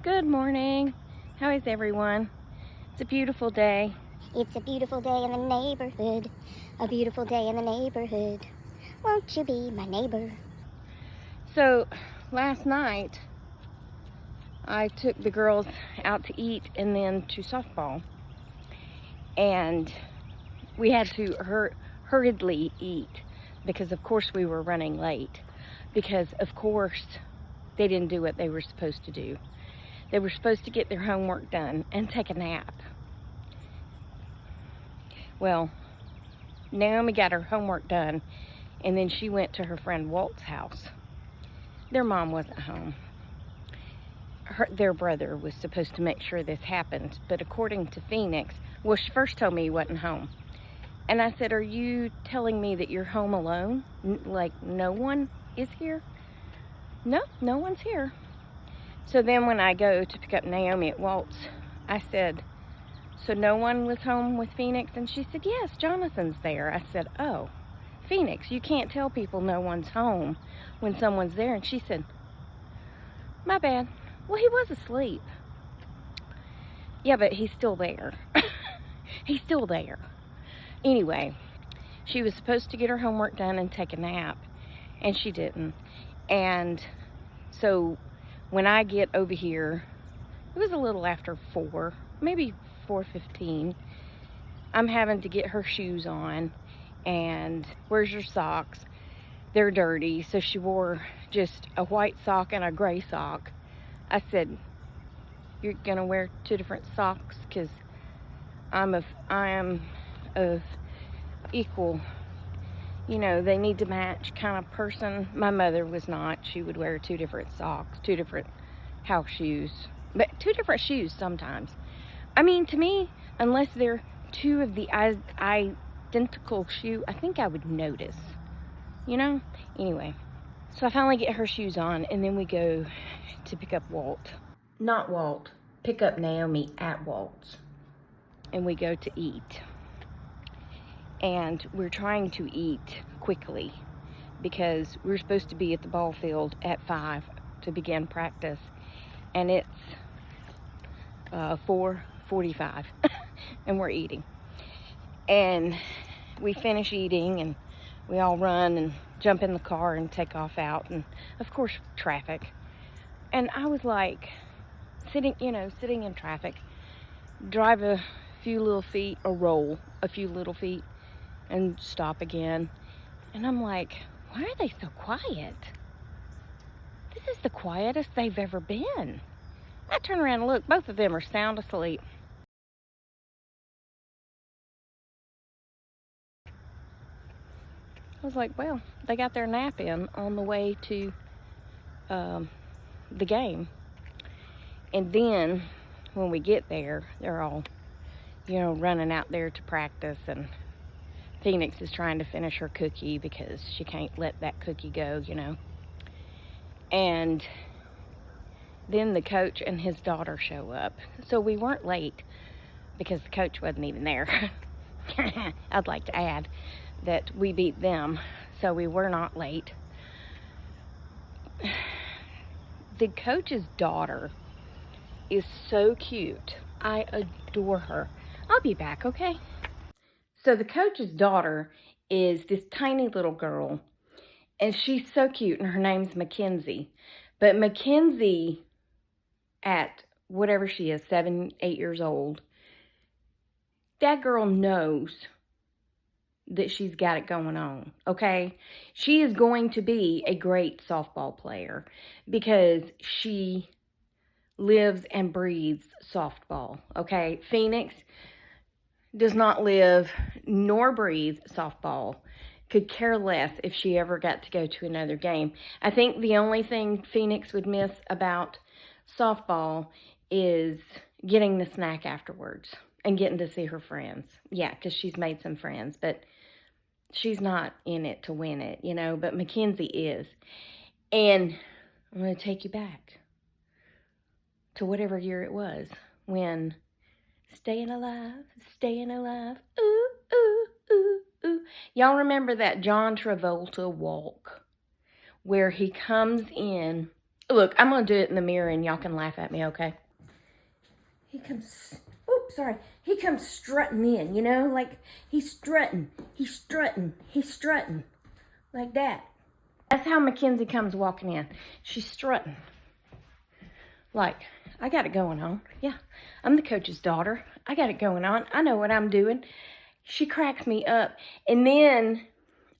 Good morning. How is everyone? It's a beautiful day. It's a beautiful day in the neighborhood. A beautiful day in the neighborhood. Won't you be my neighbor? So, last night I took the girls out to eat and then to softball. And we had to hurriedly eat because, of course, we were running late. Because, of course, they didn't do what they were supposed to do. They were supposed to get their homework done and take a nap. Well, Naomi got her homework done, and then she went to her friend Walt's house. Their mom wasn't home. Their brother was supposed to make sure this happened, but according to Phoenix, well, she first told me he wasn't home. And I said, "Are you telling me that you're home alone? Like no one is here?" "No, no one's here." So then when I go to pick up Naomi at Walt's, I said, "So no one was home with Phoenix?" And she said, "Yes, Jonathan's there." I said, "Oh, Phoenix, you can't tell people no one's home when someone's there." And she said, "My bad. Well, he was asleep." Yeah, but he's still there. He's still there. Anyway, she was supposed to get her homework done and take a nap, and she didn't. And so when I get over here, it was a little after 4, maybe 4:15. I'm having to get her shoes on, and "Where's your socks? They're dirty." So she wore just a white sock and a gray sock. I said, "You're gonna wear 2 different socks? Because I am of equal, they need to match kind of person." My mother was not. She would wear 2 different socks, 2 different house shoes, but 2 different shoes sometimes. I mean, to me, unless they're 2 of the identical shoe, I think I would notice, Anyway, so I finally get her shoes on, and then we go to pick up Walt. Not Walt, pick up Naomi at Walt's. And we go to eat. And we're trying to eat quickly because we're supposed to be at the ball field at 5 to begin practice. And it's 4:45 and we're eating. And we finish eating and we all run and jump in the car and take off out, and of course traffic. And I was like sitting in traffic, drive a few little feet or roll a few little feet and stop again. And I'm like, why are they so quiet? This is the quietest they've ever been. I turn around and look, both of them are sound asleep. I was like, well, they got their nap in on the way to the game. And then when we get there, they're all, running out there to practice, and Phoenix is trying to finish her cookie because she can't let that cookie go, And then the coach and his daughter show up. So we weren't late because the coach wasn't even there. I'd like to add that we beat them, so we were not late. The coach's daughter is so cute. I adore her. I'll be back, okay? So the coach's daughter is this tiny little girl, and she's so cute, and her name's Mackenzie. But Mackenzie, at whatever she is, 7, 8 years old, that girl knows that she's got it going on, okay? She is going to be a great softball player because she lives and breathes softball, okay? Phoenix does not live nor breathe softball. Could care less if she ever got to go to another game. I think the only thing Phoenix would miss about softball is getting the snack afterwards and getting to see her friends. Yeah, because she's made some friends, but she's not in it to win it, but Mackenzie is. And I'm going to take you back to whatever year it was when staying alive, ooh, ooh, ooh, ooh. Y'all remember that John Travolta walk where he comes in Look, I'm going to do it in the mirror and y'all can laugh at me, okay? He comes, oops, sorry. He comes strutting in, you know, like he's strutting, like that. That's how Mackenzie comes walking in. She's strutting. Like, I got it going on. Yeah, I'm the coach's daughter. I got it going on. I know what I'm doing. She cracks me up. And then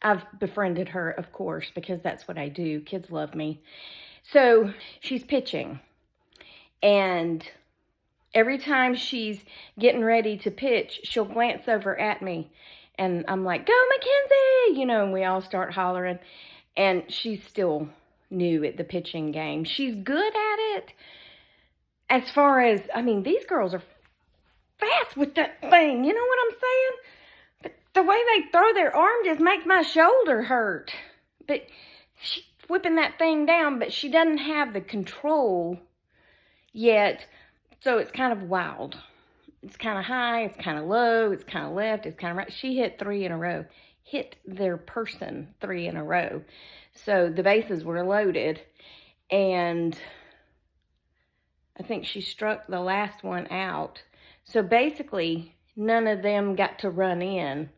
I've befriended her, of course, because that's what I do. Kids love me. So she's pitching. And every time she's getting ready to pitch, she'll glance over at me. And I'm like, go, Mackenzie! You know, and we all start hollering. And she's still new at the pitching game. She's good at it. As far as, I mean, these girls are fast with that thing. You know what I'm saying? But the way they throw their arm just makes my shoulder hurt. But she's whipping that thing down, but she doesn't have the control yet. So it's kind of wild. It's kind of high, it's kind of low, it's kind of left, it's kind of right. She hit 3 in a row. Hit their person 3 in a row. So the bases were loaded. And I think she struck the last one out. So basically, none of them got to run in.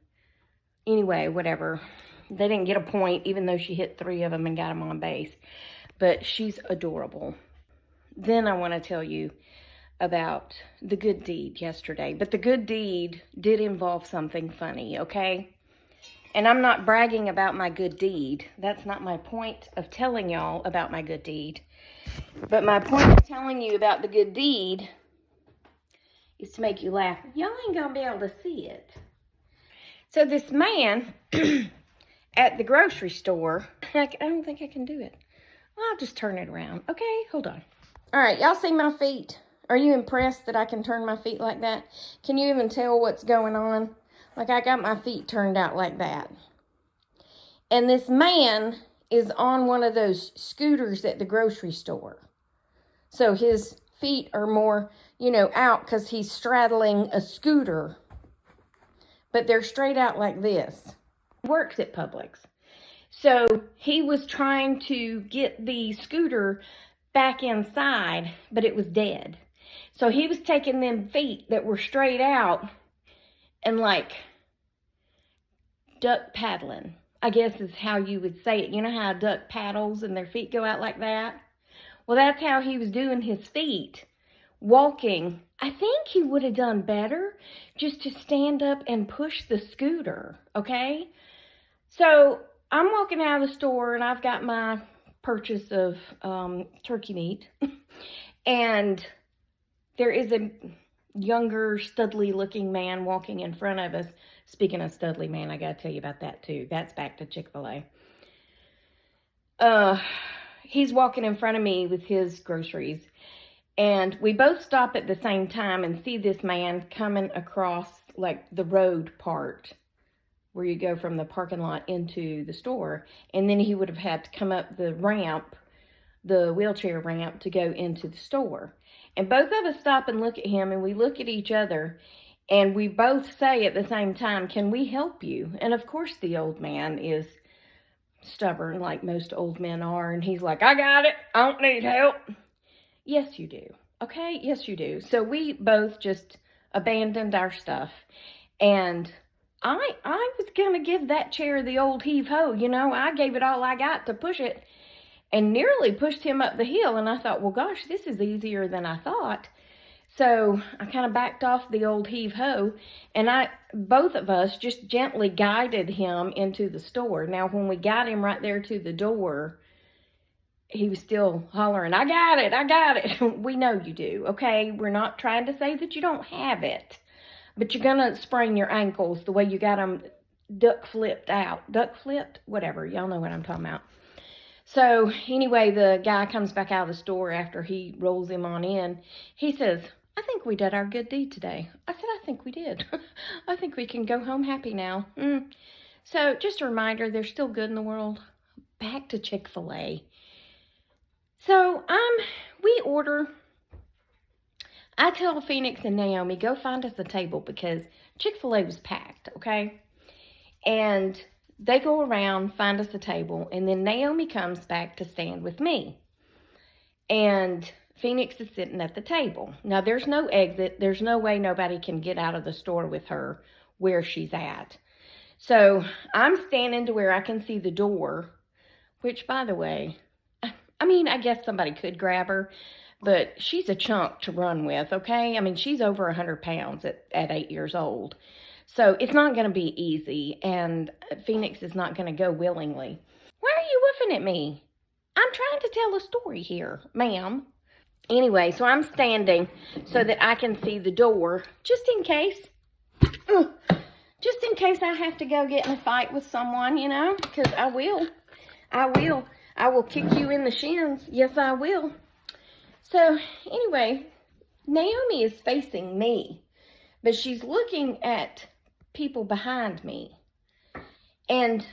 Anyway, whatever. They didn't get a point, even though she hit 3 of them and got them on base. But she's adorable. Then I want to tell you about the good deed yesterday. But the good deed did involve something funny, okay? And I'm not bragging about my good deed. That's not my point of telling y'all about my good deed. But my point of telling you about the good deed is to make you laugh. Y'all ain't gonna be able to see it. So this man at the grocery store, I don't think I can do it. Well, I'll just turn it around. Okay, hold on. All right, y'all see my feet? Are you impressed that I can turn my feet like that? Can you even tell what's going on? Like, I got my feet turned out like that. And this man is on one of those scooters at the grocery store. So his feet are more, you know, out because he's straddling a scooter. But they're straight out like this. He works at Publix. So he was trying to get the scooter back inside, but it was dead. So he was taking them feet that were straight out and like duck paddling, I guess is how you would say it. You know how a duck paddles and their feet go out like that? Well, that's how he was doing his feet, walking. I think he would have done better just to stand up and push the scooter, okay? So I'm walking out of the store and I've got my purchase of turkey meat. And there is a younger, studly looking man walking in front of us. Speaking of studly man, I got to tell you about that too. That's back to Chick-fil-A. He's walking in front of me with his groceries. And we both stop at the same time and see this man coming across like the road part where you go from the parking lot into the store. And then he would have had to come up the ramp, the wheelchair ramp, to go into the store. And both of us stop and look at him, and we look at each other, and we both say at the same time, can we help you? And of course the old man is stubborn like most old men are, and he's like, I got it, I don't need help. Yes, you do. Okay, yes, you do. So we both just abandoned our stuff, and I was going to give that chair the old heave-ho. You know, I gave it all I got to push it and nearly pushed him up the hill. And I thought, well, gosh, this is easier than I thought. So I kind of backed off the old heave-ho, and both of us just gently guided him into the store. Now, when we got him right there to the door, he was still hollering, I got it, I got it. We know you do, okay? We're not trying to say that you don't have it, but you're going to sprain your ankles the way you got them duck flipped out. Duck flipped? Whatever. Y'all know what I'm talking about. So anyway, the guy comes back out of the store after he rolls him on in. He says, I think we did our good deed today. I said, I think we did. I think we can go home happy now. So just a reminder, there's still good in the world. Back to Chick-fil-A. So we order. I tell Phoenix and Naomi, go find us a table because Chick-fil-A was packed, okay? And they go around, find us a table, and then Naomi comes back to stand with me. And Phoenix is sitting at the table. Now, there's no exit. There's no way nobody can get out of the store with her where she's at. So I'm standing to where I can see the door, which, by the way, I mean, I guess somebody could grab her, but she's a chunk to run with, okay? I mean, she's over 100 pounds at 8 years old. So it's not going to be easy, and Phoenix is not going to go willingly. Why are you woofing at me? I'm trying to tell a story here, ma'am. Anyway, so I'm standing so that I can see the door, just in case. Just in case I have to go get in a fight with someone, you know, because I will. I will kick you in the shins. Yes, I will. So, anyway, Naomi is facing me, but she's looking at people behind me. And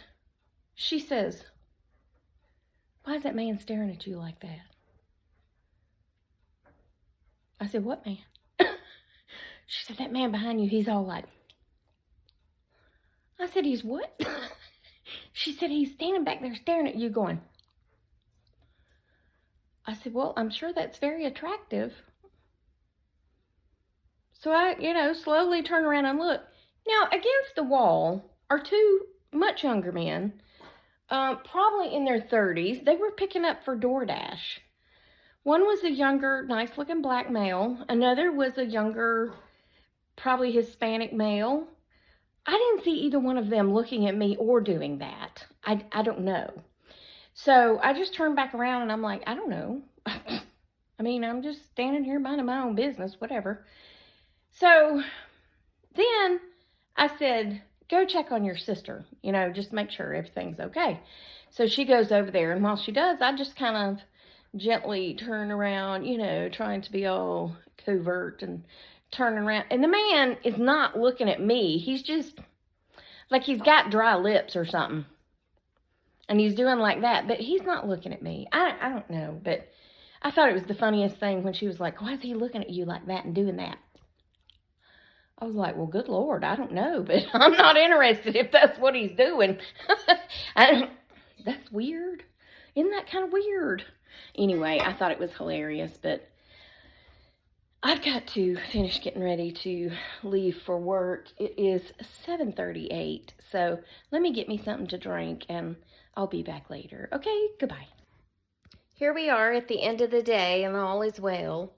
she says, "Why is that man staring at you like that?" I said, "What man?" She said, "That man behind you, he's all like..." I said, "He's what?" She said, "He's standing back there staring at you going..." I said, "Well, I'm sure that's very attractive." So I, slowly turn around and look. Now, against the wall are two much younger men, probably in their 30s. They were picking up for DoorDash. One was a younger, nice-looking black male. Another was a younger, probably Hispanic male. I didn't see either one of them looking at me or doing that. I don't know. So I just turned back around and I'm like, I don't know. I mean, I'm just standing here minding my own business, whatever. So then I said, "Go check on your sister, just make sure everything's okay." So she goes over there, and while she does, I just kind of gently turn around, trying to be all covert and turning around. And the man is not looking at me. He's just like he's got dry lips or something. And he's doing like that, but he's not looking at me. I don't know, but I thought it was the funniest thing when she was like, "Why is he looking at you like that and doing that?" I was like, "Well, good Lord, I don't know, but I'm not interested if that's what he's doing." That's weird. Isn't that kind of weird? Anyway, I thought it was hilarious, but I've got to finish getting ready to leave for work. It is 7:38, so let me get me something to drink, and I'll be back later. Okay, goodbye. Here we are at the end of the day, and all is well.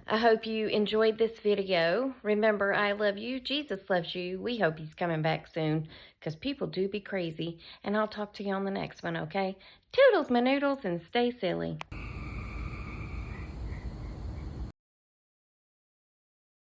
I hope you enjoyed this video. Remember, I love you. Jesus loves you. We hope he's coming back soon, because people do be crazy. And I'll talk to you on the next one, okay? Toodles, my noodles, and stay silly.